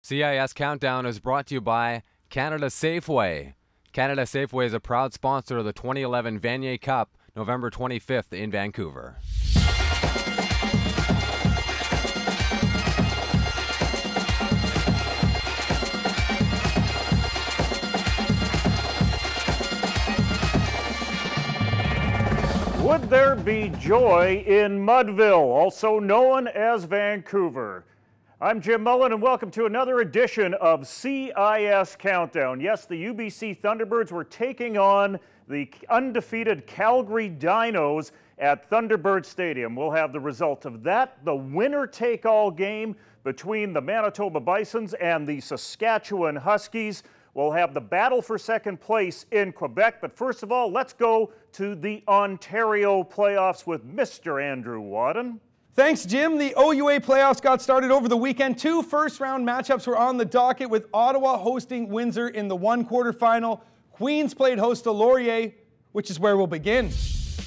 CIS Countdown is brought to you by Canada Safeway. Canada Safeway is a proud sponsor of the 2011 Vanier Cup, November 25th in Vancouver. Would there be joy in Mudville, also known as Vancouver? I'm Jim Mullen, and welcome to another edition of CIS Countdown. Yes, the UBC Thunderbirds were taking on the undefeated Calgary Dinos at Thunderbird Stadium. We'll have the result of that, the winner-take-all game between the Manitoba Bisons and the Saskatchewan Huskies. We'll have the battle for second place in Quebec, but first of all, let's go to the Ontario playoffs with Mr. Andrew Wadden. Thanks, Jim. The OUA playoffs got started over the weekend. Two first-round matchups were on the docket, with Ottawa hosting Windsor in the one quarterfinal. Queens played host to Laurier, which is where we'll begin.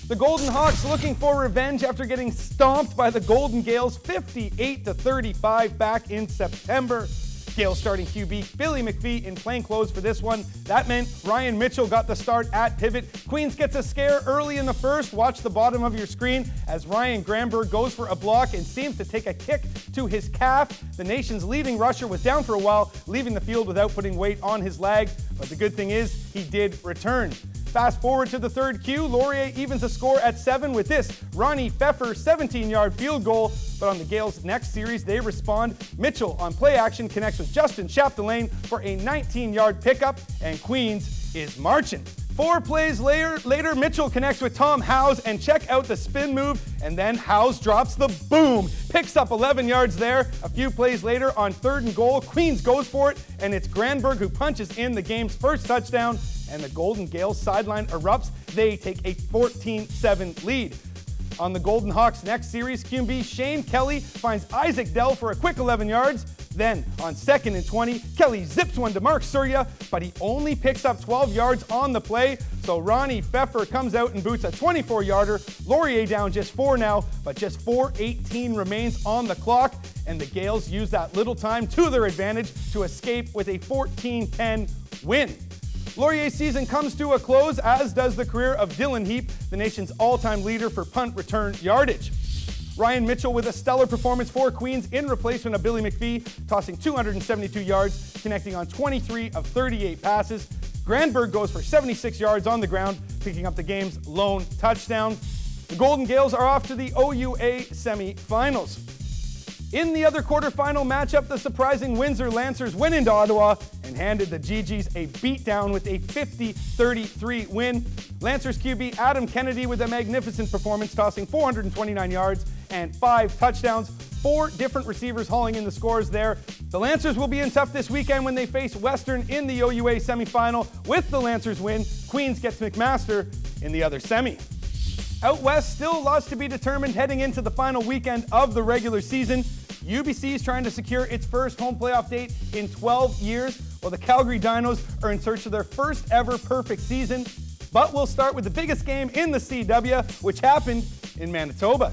The Golden Hawks looking for revenge after getting stomped by the Golden Gales 58-35 back in September. Gales starting QB Billy McPhee in plain clothes for this one. That meant Ryan Mitchell got the start at pivot. Queens gets a scare early in the first. Watch the bottom of your screen as Ryan Gramberg goes for a block and seems to take a kick to his calf. The nation's leading rusher was down for a while, leaving the field without putting weight on his leg. But the good thing is he did return. Fast forward to the third Q, Laurier evens the score at 7 with this Ronnie Pfeffer 17-yard field goal. But on the Gales' next series, they respond. Mitchell on play action connects with Justin Chapdelaine for a 19-yard pickup, and Queens is marching. 4 plays later, Mitchell connects with Tom Howes, and check out the spin move, and then Howes drops the boom. Picks up 11 yards there. A few plays later on 3rd and goal, Queens goes for it, and it's Granberg who punches in the game's first touchdown, and the Golden Gales sideline erupts. They take a 14-7 lead. On the Golden Hawks' next series, QB Shane Kelly finds Isaac Dell for a quick 11 yards. Then, on 2nd and 20, Kelly zips one to Mark Surya, but he only picks up 12 yards on the play, so Ronnie Pfeffer comes out and boots a 24-yarder. Laurier down just 4 now, but just 4:18 remains on the clock, and the Gales use that little time to their advantage to escape with a 14-10 win. Laurier's season comes to a close, as does the career of Dylan Heap, the nation's all-time leader for punt return yardage. Ryan Mitchell with a stellar performance for Queens in replacement of Billy McPhee, tossing 272 yards, connecting on 23 of 38 passes. Granberg goes for 76 yards on the ground, picking up the game's lone touchdown. The Golden Gales are off to the OUA semifinals. In the other quarterfinal matchup, the surprising Windsor Lancers went into Ottawa and handed the GGs a beatdown with a 50-33 win. Lancers QB Adam Kennedy with a magnificent performance, tossing 429 yards and 5 touchdowns. 4 different receivers hauling in the scores there. The Lancers will be in tough this weekend when they face Western in the OUA semifinal. With the Lancers win, Queens gets McMaster in the other semi. Out west, still lots to be determined heading into the final weekend of the regular season. UBC is trying to secure its first home playoff date in 12 years, while the Calgary Dinos are in search of their first ever perfect season. But we'll start with the biggest game in the CW, which happened in Manitoba.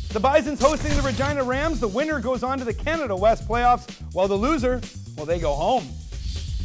The Bisons hosting the Regina Rams. The winner goes on to the Canada West playoffs, while the loser, well, they go home.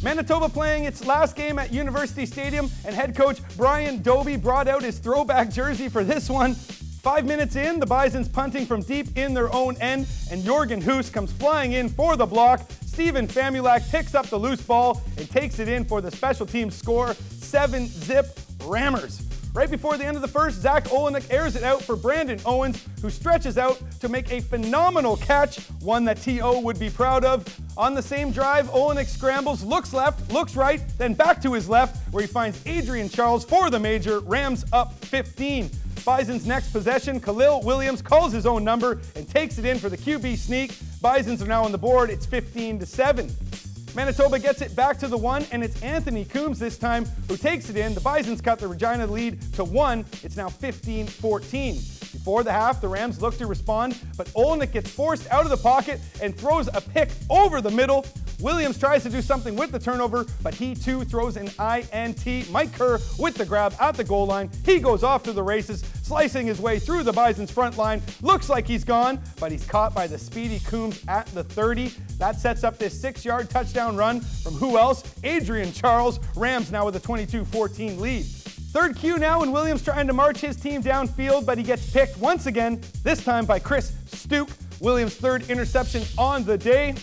Manitoba playing its last game at University Stadium, and head coach Brian Doby brought out his throwback jersey for this one. 5 minutes in, the Bisons punting from deep in their own end, and Jorgen Hoos comes flying in for the block. Steven Famulak picks up the loose ball and takes it in for the special teams score. 7-zip Rammers. Right before the end of the first, Zach Olenek airs it out for Brandon Owens, who stretches out to make a phenomenal catch, one that T.O. would be proud of. On the same drive, Olenek scrambles, looks left, looks right, then back to his left, where he finds Adrian Charles for the major. Rams up 15. Bison's next possession, Khalil Williams calls his own number and takes it in for the QB sneak. Bisons are now on the board. It's 15-7. Manitoba gets it back to the 1, and it's Anthony Coombs this time who takes it in. The Bisons cut the Regina lead to 1. It's now 15-14. Before the half, the Rams look to respond, but Olenek gets forced out of the pocket and throws a pick over the middle. Williams tries to do something with the turnover, but he too throws an INT. Mike Kerr with the grab at the goal line. He goes off to the races, slicing his way through the Bison's front line. Looks like he's gone, but he's caught by the speedy Coombs at the 30. That sets up this 6-yard touchdown run from who else? Adrian Charles. Rams now with a 22-14 lead. Third Q now, and Williams trying to march his team downfield, but he gets picked once again, this time by Chris Stuke. Williams' third interception on the day.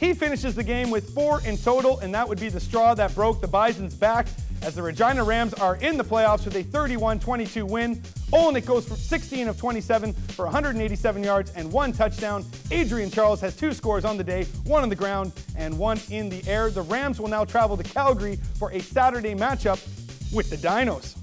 He finishes the game with 4 in total, and that would be the straw that broke the Bison's back as the Regina Rams are in the playoffs with a 31-22 win. Olenek goes for 16 of 27 for 187 yards and 1 touchdown. Adrian Charles has 2 scores on the day, 1 on the ground and 1 in the air. The Rams will now travel to Calgary for a Saturday matchup with the Dinos.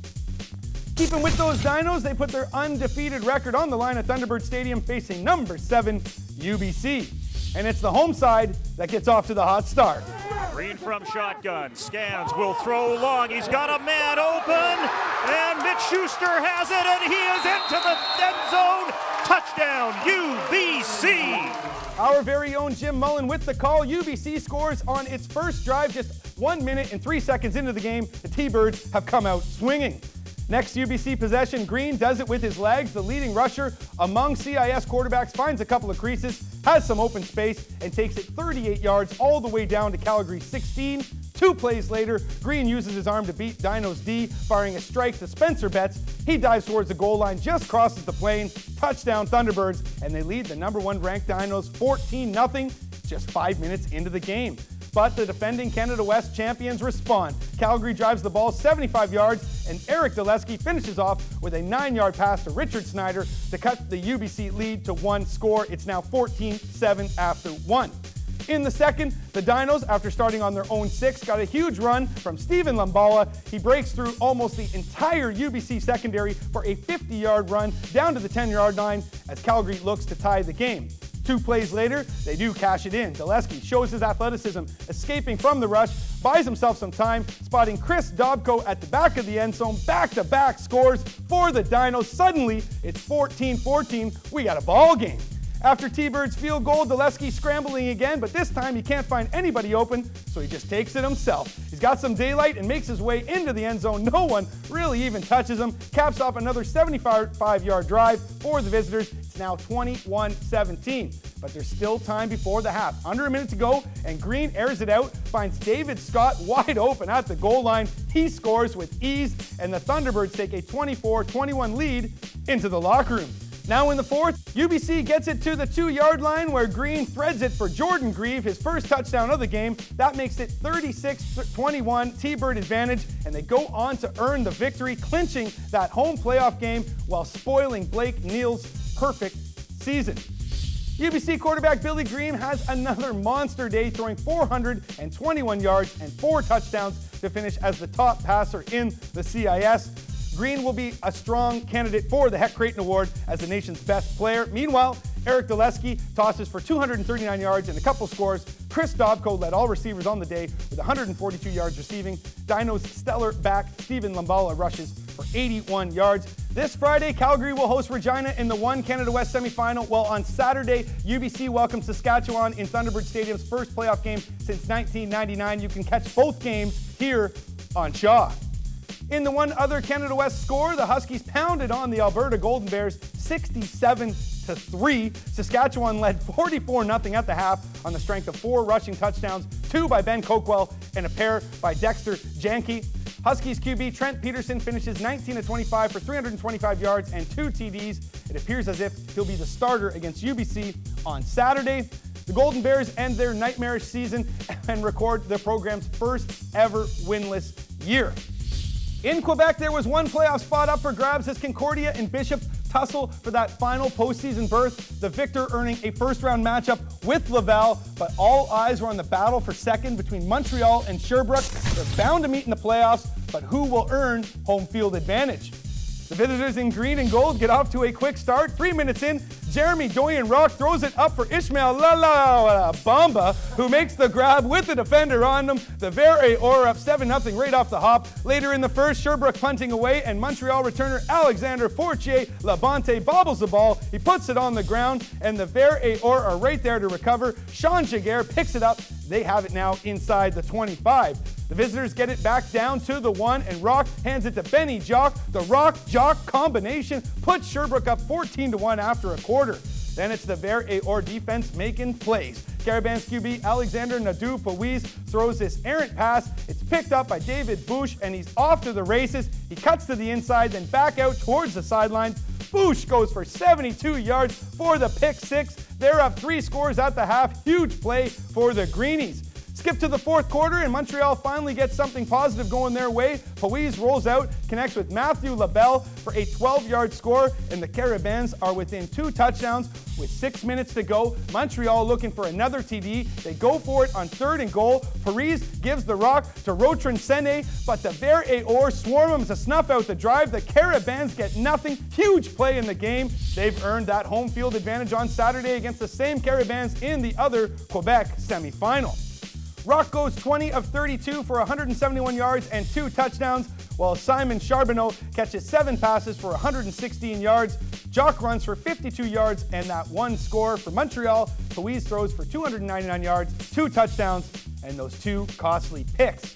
Keeping with those Dinos, they put their undefeated record on the line at Thunderbird Stadium facing number 7 UBC. And it's the home side that gets off to the hot start. Green from shotgun, scans, will throw long, he's got a man open, and Mitch Schuster has it, and he is into the end zone. Touchdown, UBC! Our very own Jim Mullen with the call. UBC scores on its first drive just 1 minute and 3 seconds into the game. The T-Birds have come out swinging. Next UBC possession, Green does it with his legs. The leading rusher among CIS quarterbacks finds a couple of creases, has some open space, and takes it 38 yards all the way down to Calgary 16. 2 plays later, Green uses his arm to beat Dino's D, firing a strike to Spencer Betts. He dives towards the goal line, just crosses the plane. Touchdown Thunderbirds, and they lead the number 1 ranked Dinos 14-0 just 5 minutes into the game. But the defending Canada West champions respond. Calgary drives the ball 75 yards, and Eric Dulesky finishes off with a 9-yard pass to Richard Snyder to cut the UBC lead to 1 score. It's now 14-7 after 1. In the second, the Dinos, after starting on their own 6, got a huge run from Stephen Lumbala. He breaks through almost the entire UBC secondary for a 50-yard run down to the 10-yard line as Calgary looks to tie the game. 2 plays later, they do cash it in. Dulesky shows his athleticism, escaping from the rush, buys himself some time, spotting Chris Dobko at the back of the end zone. Back-to-back scores for the Dinos. Suddenly, it's 14-14. We got a ball game. After T-Bird's field goal, Dulesky scrambling again, but this time he can't find anybody open, so he just takes it himself. He's got some daylight and makes his way into the end zone. No one really even touches him. Caps off another 75-yard drive for the visitors. It's now 21-17, but there's still time before the half. Under a minute to go, and Green airs it out, finds David Scott wide open at the goal line. He scores with ease, and the Thunderbirds take a 24-21 lead into the locker room. Now in the fourth, UBC gets it to the 2-yard line where Green threads it for Jordan Grieve, his first touchdown of the game. That makes it 36-21 T-Bird advantage, and they go on to earn the victory, clinching that home playoff game while spoiling Blake Neal's perfect season. UBC quarterback Billy Green has another monster day, throwing 421 yards and 4 touchdowns to finish as the top passer in the CIS. Green will be a strong candidate for the Heck Creighton Award as the nation's best player. Meanwhile, Eric Dulesky tosses for 239 yards and a couple scores. Chris Dobko led all receivers on the day with 142 yards receiving. Dino's stellar back Stephen Lumbala rushes for 81 yards. This Friday, Calgary will host Regina in the 1 Canada West semifinal, while on Saturday, UBC welcomes Saskatchewan in Thunderbird Stadium's first playoff game since 1999. You can catch both games here on Shaw. In the one other Canada West score, the Huskies pounded on the Alberta Golden Bears 67-3. Saskatchewan led 44-0 at the half on the strength of 4 rushing touchdowns, 2 by Ben Coquel and a pair by Dexter Janke. Huskies QB Trent Peterson finishes 19-25 for 325 yards and 2 TDs. It appears as if he'll be the starter against UBC on Saturday. The Golden Bears end their nightmarish season and record the program's first ever winless year. In Quebec, there was one playoff spot up for grabs as Concordia and Bishop tussle for that final postseason berth, the victor earning a first-round matchup with Laval, but all eyes were on the battle for second between Montreal and Sherbrooke. They're bound to meet in the playoffs, but who will earn home field advantage? The visitors in green and gold get off to a quick start. 3 minutes in, Jeremy Doyen Rock throws it up for Ishmael La Bamba, who makes the grab with the defender on them. The Vere Or up 7-0 right off the hop. Later in the first, Sherbrooke punting away, and Montreal returner Alexander Fortier Labonte bobbles the ball. He puts it on the ground, and the Vere Or are right there to recover. Sean Jaguar picks it up. They have it now inside the 25. The visitors get it back down to the 1, and Rock hands it to Benny Jock. The Rock-Jock combination puts Sherbrooke up 14-1 after a quarter. Then it's the Vere Or defense making plays. Caravan's QB Alexander Nadeau-Pauise throws this errant pass. It's picked up by David Bouche, and he's off to the races. He cuts to the inside, then back out towards the sidelines. Bouche goes for 72 yards for the pick 6. They're up 3 scores at the half. Huge play for the Greenies. Skip to the fourth quarter, and Montreal finally gets something positive going their way. Pauise rolls out, connects with Matthew Labelle for a 12-yard score, and the Carabins are within 2 touchdowns with 6 minutes to go. Montreal looking for another TD. They go for it on 3rd and goal. Pauise gives the rock to Rotrin Sene, but the Vere Or swarm him to snuff out the drive. The Carabins get nothing. Huge play in the game. They've earned that home field advantage on Saturday against the same Carabins in the other Quebec semifinal. Rock goes 20 of 32 for 171 yards and 2 touchdowns, while Simon Charbonneau catches 7 passes for 116 yards. Jock runs for 52 yards and that 1 score for Montreal. Pauise throws for 299 yards, 2 touchdowns, and those 2 costly picks.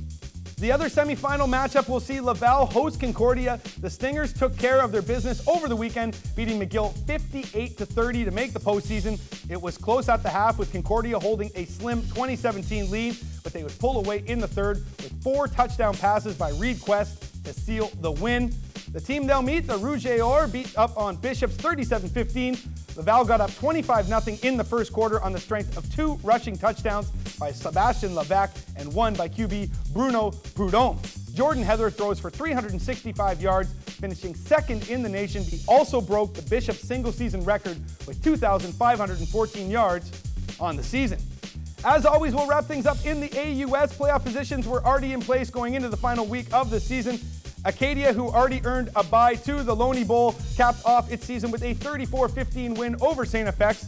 The other semifinal matchup will see Laval host Concordia. The Stingers took care of their business over the weekend, beating McGill 58-30 to make the postseason. It was close at the half, with Concordia holding a slim 2017 lead, but they would pull away in the third with 4 touchdown passes by Reed Quest to seal the win. The team they'll meet, the Rouge et Or, beat up on Bishops 37-15. Laval got up 25-0 in the first quarter on the strength of 2 rushing touchdowns by Sebastian Lavac and 1 by QB Bruno Prudhomme. Jordan Heather throws for 365 yards, finishing 2nd in the nation. He also broke the Bishops single-season record with 2,514 yards on the season. As always, we'll wrap things up in the AUS. Playoff positions were already in place going into the final week of the season. Acadia, who already earned a bye to the Loney Bowl, capped off its season with a 34-15 win over St. FX.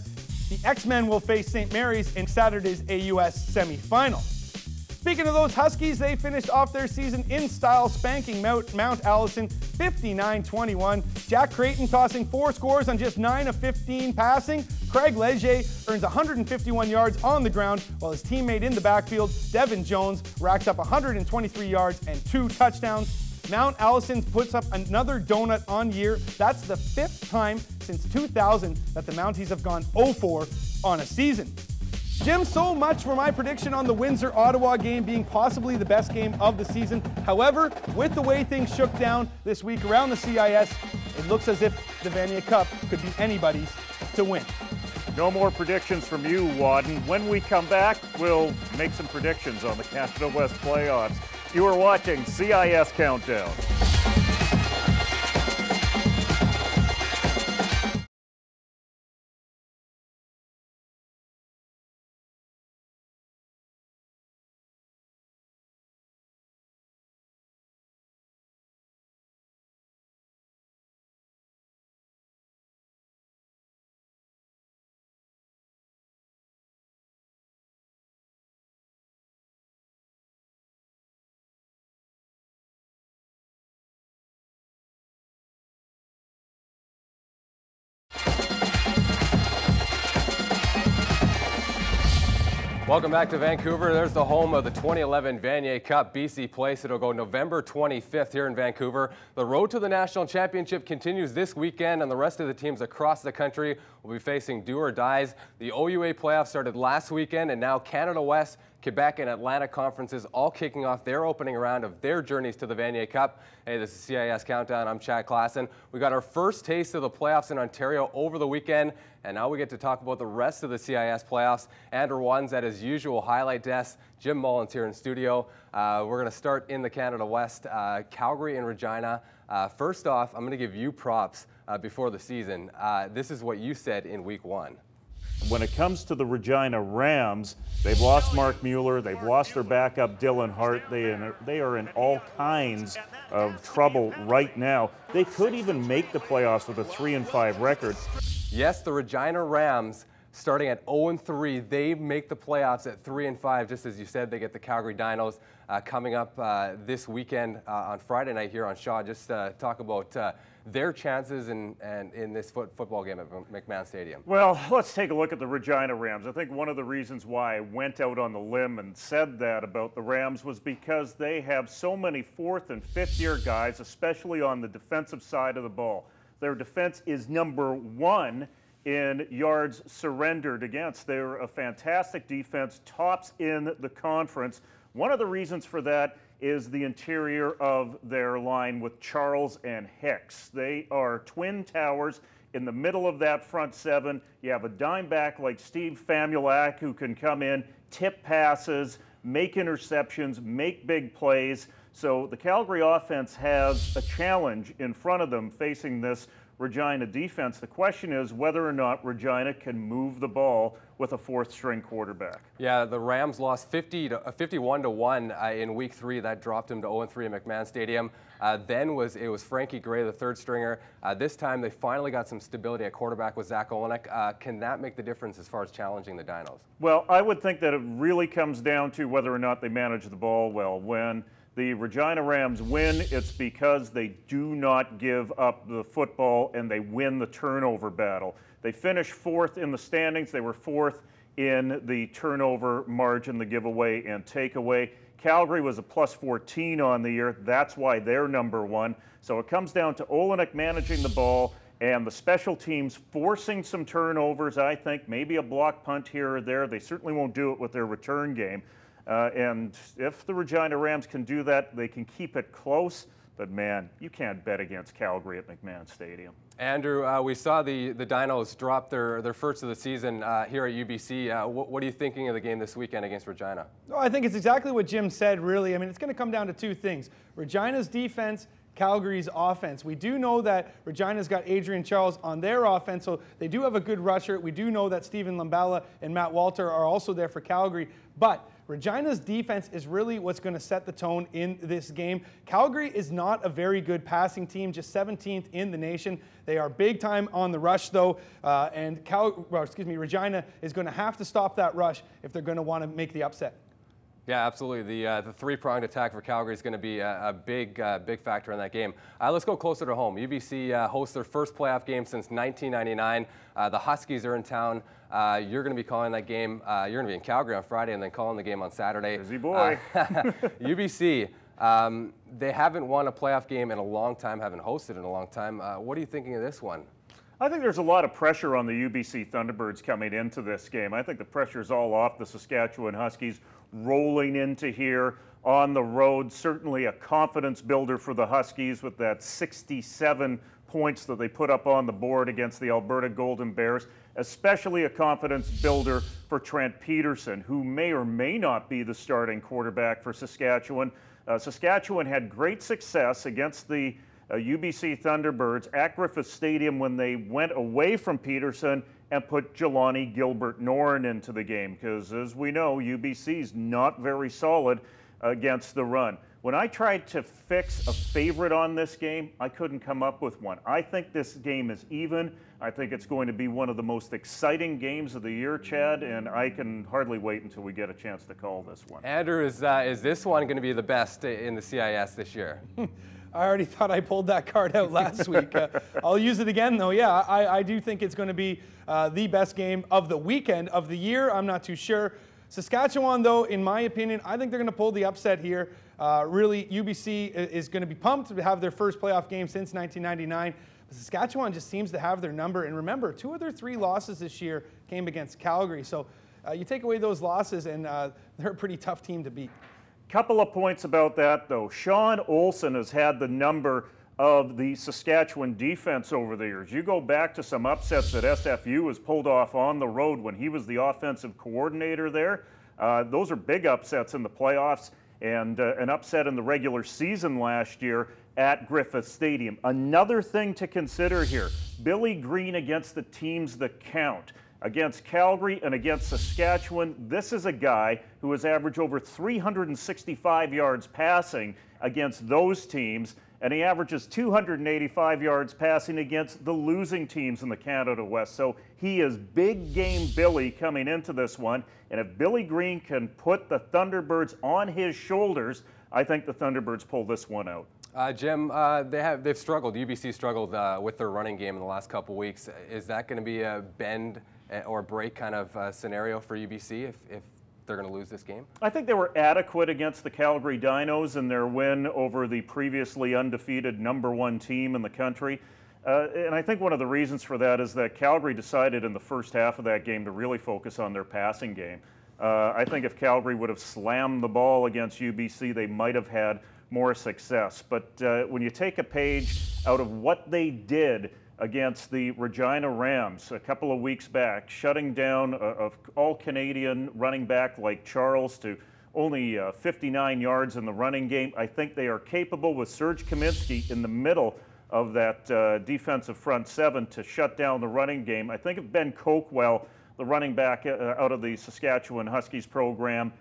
The X-Men will face St. Mary's in Saturday's AUS semifinal. Speaking of those Huskies, they finished off their season in style, spanking Mount Allison 59-21. Jack Creighton tossing 4 scores on just 9 of 15 passing. Craig Leger earns 151 yards on the ground, while his teammate in the backfield, Devin Jones, racks up 123 yards and 2 touchdowns. Mount Allison puts up another donut on year. That's the 5th time since 2000 that the Mounties have gone 0-4 on a season. Jim, so much for my prediction on the Windsor-Ottawa game being possibly the best game of the season. However, with the way things shook down this week around the CIS, it looks as if the Vanier Cup could be anybody's to win. No more predictions from you, Wadden. When we come back, we'll make some predictions on the Canada West playoffs. You are watching CIS Countdown. Welcome back to Vancouver. There's the home of the 2011 Vanier Cup, BC Place. It'll go November 25th here in Vancouver. The road to the national championship continues this weekend, and the rest of the teams across the country will be facing do or dies. The OUA playoffs started last weekend, and now Canada West, Quebec and Atlantic conferences all kicking off their opening round of their journeys to the Vanier Cup. Hey, this is CIS Countdown. I'm Chad Klassen. We got our first taste of the playoffs in Ontario over the weekend, and now we get to talk about the rest of the CIS playoffs. Andrew Waddens at his usual highlight desk. Jim Mullins here in studio. We're going to start in the Canada West, Calgary and Regina. First off, I'm going to give you props before the season. This is what you said in week 1. When it comes to the Regina Rams, they've lost Mark Mueller, they've lost their backup Dylan Hart. They are in all kinds of trouble right now. They could even make the playoffs with a 3-5 record. Yes, the Regina Rams, starting at 0-3, they make the playoffs at 3-5. Just as you said, they get the Calgary Dinos coming up this weekend on Friday night here on Shaw. Just talk about their chances in this football game at McMahon Stadium. Well, let's take a look at the Regina Rams. I think one of the reasons why I went out on the limb and said that about the Rams was because they have so many 4th and 5th year guys, especially on the defensive side of the ball. Their defense is number 1 in yards surrendered against. They're a fantastic defense, tops in the conference. One of the reasons for that is the interior of their line with Charles and Hicks. They are twin towers in the middle of that front 7. You have a dime back like Steve Famulak who can come in, tip passes, make interceptions, make big plays. So the Calgary offense has a challenge in front of them facing this Regina defense. The question is whether or not Regina can move the ball with a 4th-string quarterback. Yeah, the Rams lost 51-1 in Week 3. That dropped them to 0-3 at McMahon Stadium. Then it was Frankie Gray, the 3rd stringer. This time they finally got some stability at quarterback with Zach Olenek. Can that make the difference as far as challenging the Dinos? Well, I would think that it really comes down to whether or not they manage the ball well. When the Regina Rams win, it's because they do not give up the football and they win the turnover battle. They finished 4th in the standings. They were 4th in the turnover margin, the giveaway and takeaway. Calgary was a +14 on the year. That's why they're number 1. So it comes down to Olenek managing the ball and the special teams forcing some turnovers, I think, maybe a block punt here or there. They certainly won't do it with their return game. And if the Regina Rams can do that, they can keep it close. But, man, you can't bet against Calgary at McMahon Stadium. Andrew, we saw the Dinos drop their first of the season here at UBC. What are you thinking of the game this weekend against Regina? Oh, I think it's exactly what Jim said, really. I mean, it's going to come down to 2 things. Regina's defense, Calgary's offense. We do know that Regina's got Adrian Charles on their offense, so they do have a good rusher. We do know that Stephen Lambella and Matt Walter are also there for Calgary. But Regina's defense is really what's going to set the tone in this game. Calgary is not a very good passing team, just 17th in the nation. They are big time on the rush, though, and Regina is going to have to stop that rush if they're going to want to make the upset. Yeah, absolutely. The 3-pronged attack for Calgary is going to be a big factor in that game. Let's go closer to home. UBC hosts their first playoff game since 1999. The Huskies are in town. You're going to be calling that game. You're going to be in Calgary on Friday and then calling the game on Saturday. Busy boy. UBC, they haven't won a playoff game in a long time, haven't hosted in a long time. What are you thinking of this one? I think there's a lot of pressure on the UBC Thunderbirds coming into this game. I think the pressure's all off the Saskatchewan Huskies rolling into here on the road. Certainly a confidence builder for the Huskies with that 67 points that they put up on the board against the Alberta Golden Bears. Especially a confidence builder for Trent Peterson, who may or may not be the starting quarterback for Saskatchewan. Saskatchewan had great success against the UBC Thunderbirds at Griffith Stadium when they went away from Peterson and put Jelani Gilbert-Norn into the game because, as we know, UBC's not very solid against the run. When I tried to fix a favorite on this game, I couldn't come up with one. I think this game is even. I think it's going to be one of the most exciting games of the year, Chad, and I can hardly wait until we get a chance to call this one. Andrew, is this one going to be the best in the CIS this year? I already thought I pulled that card out last week. I'll use it again, though. Yeah, I do think it's going to be the best game of the weekend, of the year. I'm not too sure. Saskatchewan, though, in my opinion, I think they're going to pull the upset here. Really, UBC is going to be pumped to have their first playoff game since 1999. But Saskatchewan just seems to have their number. And remember, 2 of their 3 losses this year came against Calgary. So you take away those losses, and they're a pretty tough team to beat. Couple of points about that, though. Sean Olsen has had the number of the Saskatchewan defense over the years. You go back to some upsets that SFU was pulled off on the road when he was the offensive coordinator there. Those are big upsets in the playoffs and an upset in the regular season last year at Griffith Stadium. Another thing to consider here, Billy Green against the teams that count. Against Calgary and against Saskatchewan, this is a guy who has averaged over 365 yards passing against those teams, and he averages 285 yards passing against the losing teams in the Canada West. So he is big game Billy coming into this one, and if Billy Green can put the Thunderbirds on his shoulders, I think the Thunderbirds pull this one out. Jim, they've struggled. UBC struggled with their running game in the last couple weeks. Is that going to be a bend or break kind of scenario for UBC if they're going to lose this game? I think they were adequate against the Calgary Dinos in their win over the previously undefeated #1 team in the country. And I think one of the reasons for that is that Calgary decided in the first half of that game to really focus on their passing game. I think if Calgary would have slammed the ball against UBC, they might have had more success. But when you take a page out of what they did against the Regina Rams a couple of weeks back, shutting down an all-Canadian running back like Charles to only 59 yards in the running game, I think they are capable with Serge Kaminsky in the middle of that defensive front seven to shut down the running game. I think if Ben Coakwell, the running back out of the Saskatchewan Huskies program,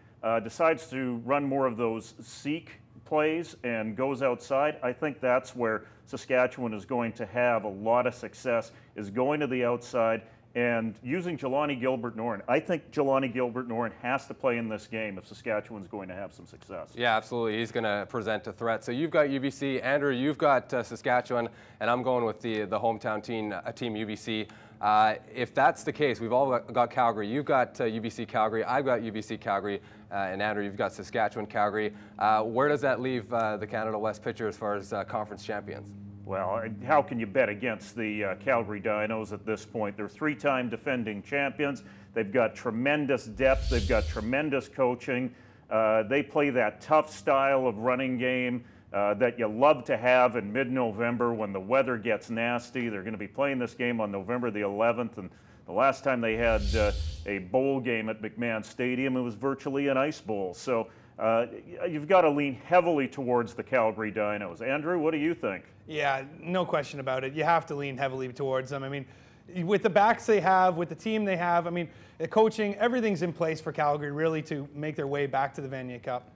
decides to run more of those seek plays and goes outside, I think that's where Saskatchewan is going to have a lot of success, is going to the outside and using Jelani Gilbert-Norton. I think Jelani Gilbert-Norton has to play in this game if Saskatchewan's going to have some success. Yeah, absolutely. He's going to present a threat. So you've got UBC, Andrew, you've got Saskatchewan, and I'm going with the hometown team, team UBC. If that's the case, we've all got Calgary. You've got UBC Calgary. I've got UBC Calgary. And Andrew, you've got Saskatchewan Calgary. Where does that leave the Canada West picture as far as conference champions? Well, how can you bet against the Calgary Dinos at this point? They're three-time defending champions. They've got tremendous depth. They've got tremendous coaching. They play that tough style of running game that you love to have in mid-November when the weather gets nasty. They're going to be playing this game on November the 11th, and the last time they had a bowl game at McMahon Stadium, it was virtually an ice bowl. So you've got to lean heavily towards the Calgary Dinos. Andrew, what do you think? Yeah, no question about it. You have to lean heavily towards them. I mean, with the backs they have, with the team they have, I mean, the coaching, everything's in place for Calgary really to make their way back to the Vanier Cup.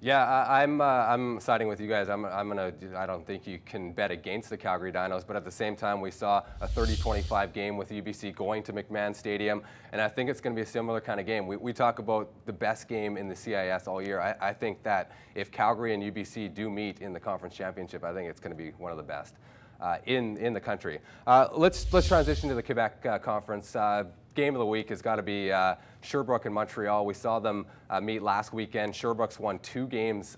Yeah, I'm siding with you guys. I don't think you can bet against the Calgary Dinos, but at the same time, we saw a 30-25 game with UBC going to McMahon Stadium, and I think it's going to be a similar kind of game. We talk about the best game in the CIS all year. I think that if Calgary and UBC do meet in the conference championship, I think it's going to be one of the best in the country. Let's transition to the Quebec Conference. Game of the week has got to be Sherbrooke and Montreal. We saw them meet last weekend. Sherbrooke's won 2 games,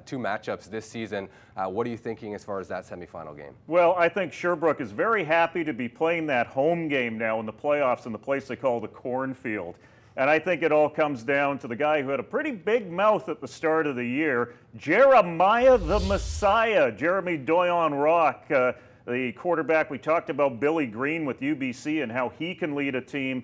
2 matchups this season. What are you thinking as far as that semifinal game? Well, I think Sherbrooke is very happy to be playing that home game now in the playoffs in the place they call the Cornfield. And I think it all comes down to the guy who had a pretty big mouth at the start of the year, Jeremiah the Messiah, Jeremy Doyon-Rock, the quarterback. We talked about Billy Green with UBC and how he can lead a team.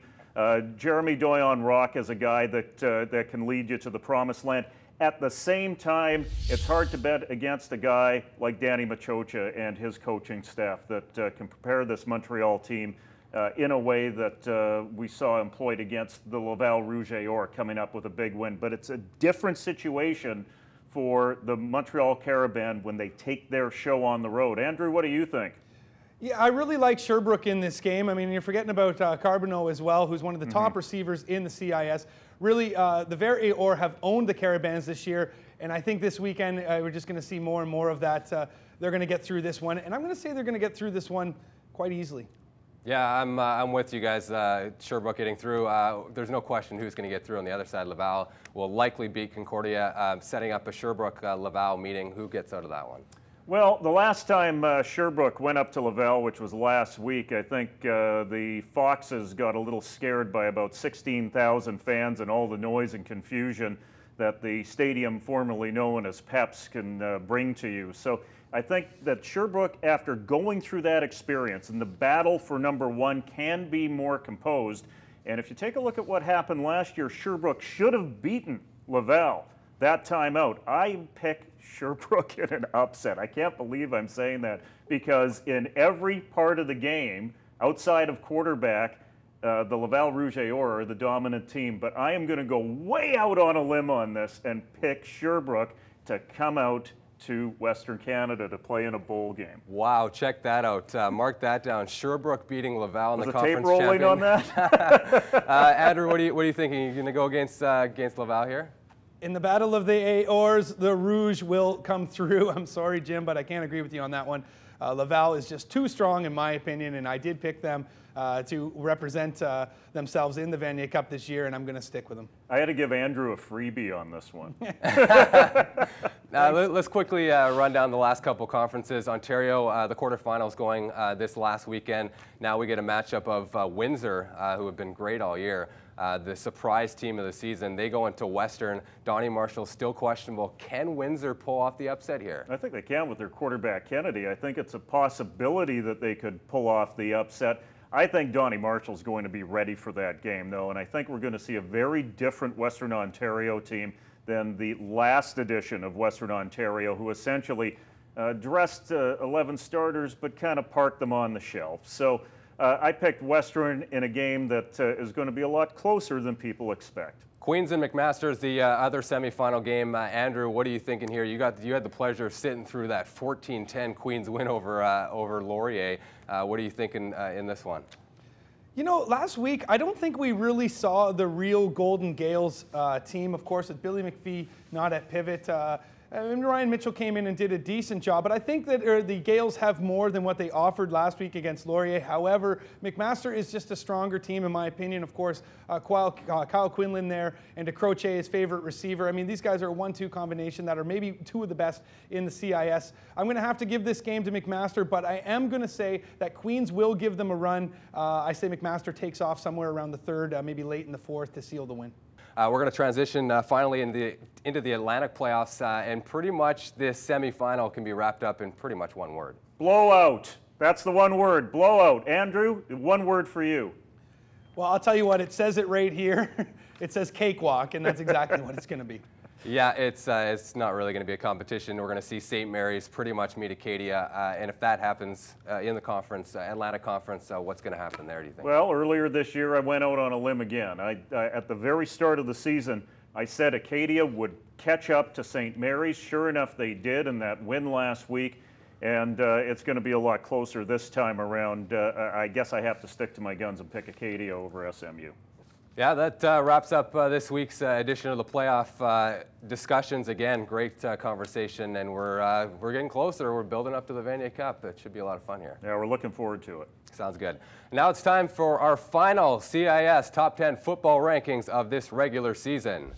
Jeremy Doyon-Rock is a guy that can lead you to the promised land. At the same time, it's hard to bet against a guy like Danny Machocha and his coaching staff that can prepare this Montreal team in a way that we saw employed against the Laval Rouge et Or, coming up with a big win. But it's a different situation for the Montreal Caravan when they take their show on the road. Andrew, what do you think? Yeah, I really like Sherbrooke in this game. I mean, you're forgetting about Carbonneau as well, who's one of the top receivers in the CIS. Really, the Ver et Or have owned the Caravans this year, and I think this weekend we're just going to see more and more of that. They're going to get through this one, and I'm going to say they're going to get through this one quite easily. Yeah, I'm with you guys. Sherbrooke getting through. There's no question who's going to get through on the other side. Laval will likely beat Concordia. Setting up a Sherbrooke-Laval meeting. Who gets out of that one? Well, the last time Sherbrooke went up to Laval, which was last week, I think the Foxes got a little scared by about 16,000 fans and all the noise and confusion that the stadium formerly known as Peps can bring to you. So I think that Sherbrooke, after going through that experience and the battle for #1, can be more composed. And if you take a look at what happened last year, Sherbrooke should have beaten Laval that time out. I pick Sherbrooke in an upset. I can't believe I'm saying that, because in every part of the game, outside of quarterback, the Laval Rouge et Or are the dominant team, but I am going to go way out on a limb on this and pick Sherbrooke to come out to Western Canada to play in a bowl game. Wow, check that out. Mark that down. Sherbrooke beating Laval in the conference tape rolling champion. on that? Andrew, what are you thinking? Are you going to go against Laval here? In the Battle of the Aors, the Rouge will come through. I'm sorry, Jim, but I can't agree with you on that one. Laval is just too strong, in my opinion, and I did pick them to represent themselves in the Vanier Cup this year, and I'm going to stick with them. I had to give Andrew a freebie on this one. Let's quickly run down the last couple conferences. Ontario, the quarterfinals going this last weekend. Now we get a matchup of Windsor, who have been great all year. The surprise team of the season. They go into Western. Donnie Marshall still questionable. Can Windsor pull off the upset here? I think they can with their quarterback Kennedy. I think it's a possibility that they could pull off the upset. I think Donnie Marshall's going to be ready for that game, though, and I think we're going to see a very different Western Ontario team than the last edition of Western Ontario, who essentially dressed 11 starters but kind of parked them on the shelf. So I picked Western in a game that is going to be a lot closer than people expect. Queens and McMaster is the other semifinal game. Andrew, what are you thinking here? You had the pleasure of sitting through that 14-10 Queens win over Laurier. What are you thinking in this one? You know, last week, I don't think we really saw the real Golden Gales team, of course, with Billy McPhee not at pivot. And Ryan Mitchell came in and did a decent job, but I think that the Gales have more than what they offered last week against Laurier. However, McMaster is just a stronger team, in my opinion. Of course, Kyle Quinlan there and DeCroce, his favorite receiver. I mean, these guys are a 1-2 combination that are maybe two of the best in the CIS. I'm going to have to give this game to McMaster, but I am going to say that Queens will give them a run. I say McMaster takes off somewhere around the third, maybe late in the fourth to seal the win. We're going to transition finally into the Atlantic playoffs, and pretty much this semifinal can be wrapped up in pretty much one word. Blowout. That's the one word, blowout. Andrew, one word for you. Well, I'll tell you what, it says it right here. It says cakewalk, and that's exactly what it's going to be. Yeah, it's not really going to be a competition. We're going to see St. Mary's pretty much meet Acadia, and if that happens in the conference, Atlantic Conference, what's going to happen there, do you think? Well, earlier this year, I went out on a limb again. At the very start of the season, I said Acadia would catch up to St. Mary's. Sure enough, they did in that win last week, and it's going to be a lot closer this time around. I guess I have to stick to my guns and pick Acadia over SMU. Yeah, that wraps up this week's edition of the playoff discussions. Again, great conversation, and we're getting closer. We're building up to the Vanier Cup. It should be a lot of fun here. Yeah, we're looking forward to it. Sounds good. Now it's time for our final CIS Top 10 football rankings of this regular season.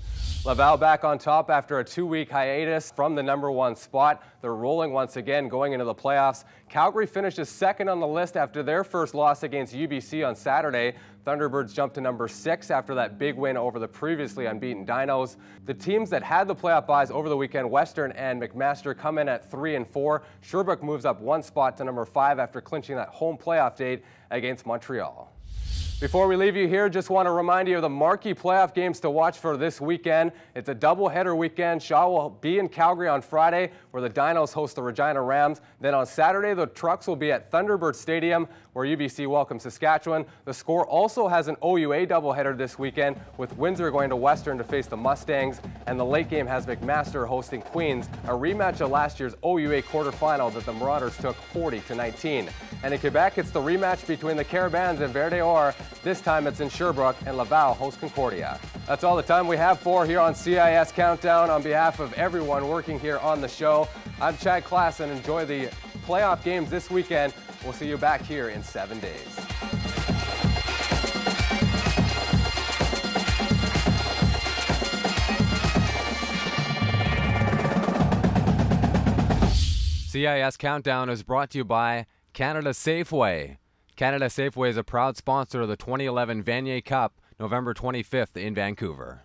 Laval back on top after a 2-week hiatus from the #1 spot. They're rolling once again going into the playoffs. Calgary finishes second on the list after their first loss against UBC on Saturday. Thunderbirds jumped to #6 after that big win over the previously unbeaten Dinos. The teams that had the playoff byes over the weekend, Western and McMaster, come in at 3 and 4. Sherbrooke moves up one spot to #5 after clinching that home playoff date against Montreal. Before we leave you here, just want to remind you of the marquee playoff games to watch for this weekend. It's a doubleheader weekend. Shaw will be in Calgary on Friday, where the Dinos host the Regina Rams. Then on Saturday, the Trucks will be at Thunderbird Stadium, where UBC welcomes Saskatchewan. The Score also has an OUA doubleheader this weekend, with Windsor going to Western to face the Mustangs. And the late game has McMaster hosting Queens, a rematch of last year's OUA quarterfinal that the Marauders took 40-19. And in Quebec, it's the rematch between the Caravans and Vert et Or. This time it's in Sherbrooke, and Laval hosts Concordia. That's all the time we have for here on CIS Countdown. On behalf of everyone working here on the show, I'm Chad Klassen. Enjoy the playoff games this weekend. We'll see you back here in 7 days. CIS Countdown is brought to you by Canada Safeway. Canada Safeway is a proud sponsor of the 2011 Vanier Cup, November 25th in Vancouver.